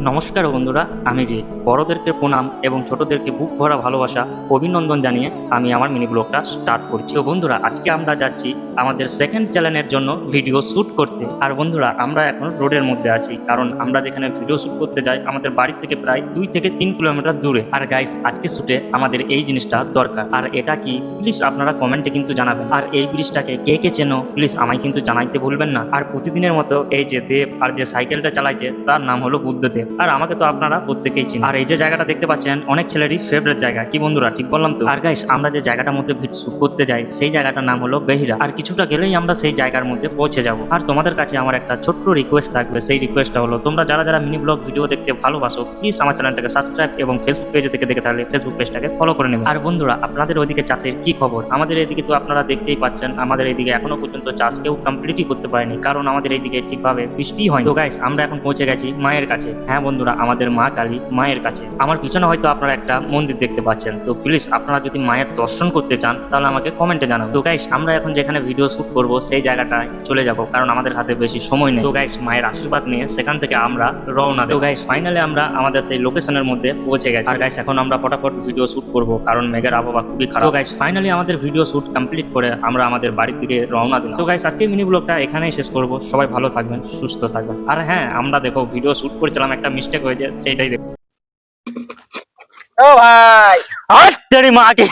নমস্কার বন্ধুরা, আমি রিক। বড়দেরকে প্রণাম এবং ছোটদেরকে বুক ভরা ভালোবাসা অভিনন্দন জানিয়ে আমি আমার মিনি ব্লগটা স্টার্ট করছি। তো বন্ধুরা, আজকে আমরা যাচ্ছি আমাদের সেকেন্ড চ্যানেলের জন্য ভিডিও শ্যুট করতে। আর বন্ধুরা, আমরা এখন রোডের মধ্যে আছি, কারণ আমরা যেখানে ভিডিও শ্যুট করতে যাই আমাদের বাড়ি থেকে প্রায় 2 থেকে 3 কিলোমিটার দূরে। আর গাইস, আজকে শ্যুটে আমাদের এই জিনিসটা দরকার। আর এটা কি প্লিজ আপনারা কমেন্টে কিন্তু জানাবেন। আর এই ব্রিজটাকে কে কে চেনো প্লিজ আমায় কিন্তু জানাইতে ভুলবেন না। আর প্রতিদিনের মতো এই যে দেব আর যে সাইকেলটা চালাইছে তার নাম হলো বুদ্ধদেব, আর আমাকে তো আপনারা প্রত্যেকেই চিনেন। আর এই যে জায়গাটা দেখতে পাচ্ছেন অনেক ছেলেরই ফেভারিট জায়গা, কি বন্ধুরা ঠিক বললাম তো? আর গাইস, আমরা যে জায়গাটার মধ্যে শুট করতে যাই সেই জায়গাটার নাম হলো বেহিরা। আর কিছুটা গেলেই আমরা সেই জায়গার মধ্যে পৌঁছে যাব। আর তোমাদের কাছে আমার একটা ছোট্ট রিকোয়েস্ট থাকবে, সেই রিকোয়েস্টটা হলো তোমরা যারা যারা মিনি ব্লগ ভিডিও দেখতে ভালোবাসো প্লিজ আমার চ্যানেলটাকে সাবস্ক্রাইব এবং ফেসবুক পেজে থেকে দেখে থাকলে ফেসবুক পেজটাকে ফলো করে নেবেন। আর বন্ধুরা, আপনাদের ওইদিকে চাষের কি খবর? আমাদের এদিকে তো আপনারা দেখতেই পাচ্ছেন, আমাদের এইদিকে এখনো পর্যন্ত চাষ কেউ কমপ্লিটই করতে পারেনি, কারণ আমাদের এইদিকে ঠিকভাবে বৃষ্টি হয়। তো গাইস, আমরা এখন পৌঁছে গেছি মায়ের কাছে। হ্যাঁ বন্ধুরা, আমাদের মা কালী মায়ের কাছে। আমার পিছনে হয়তো আপনারা একটা মন্দির দেখতে পাচ্ছেন, তো প্লিজ আপনারা যদি মায়ের দর্শন করতে চান তাহলে আমাকে কমেন্টে জানাবেন। তো গাইস, আমরা এখন যেখানে ভিডিও শুট করব সেই জায়গাটায় চলে যাব, কারণ আমাদের হাতে বেশি সময় নেই। তো গাইস, মায়ের আশীর্বাদ নিয়ে সেখান থেকে আমরা রওনা দেব। তো গাইস, ফাইনালি আমরা আমাদের সেই লোকেশনের মধ্যে পৌঁছে গেছি। আর গাইস, এখন আমরা ফটাফট ভিডিও শুট করব, কারণ মেঘের আবহাওয়া খুবই খারাপ। তো গাইস, ফাইনালি আমাদের ভিডিও শুট কমপ্লিট করে আমরা আমাদের বাড়ির দিকে রওনা দিলাম। তো গাইস, আজকের মিনি ব্লগটা এখানেই শেষ করব। সবাই ভালো থাকবেন, সুস্থ থাকবেন। আর হ্যাঁ, আমরা দেখো ভিডিও শুট করেছিলাম, একটা মিস্টেক হয়েছে, সেইটাই দেখো। ও ভাই, হাট তেরি মাকে।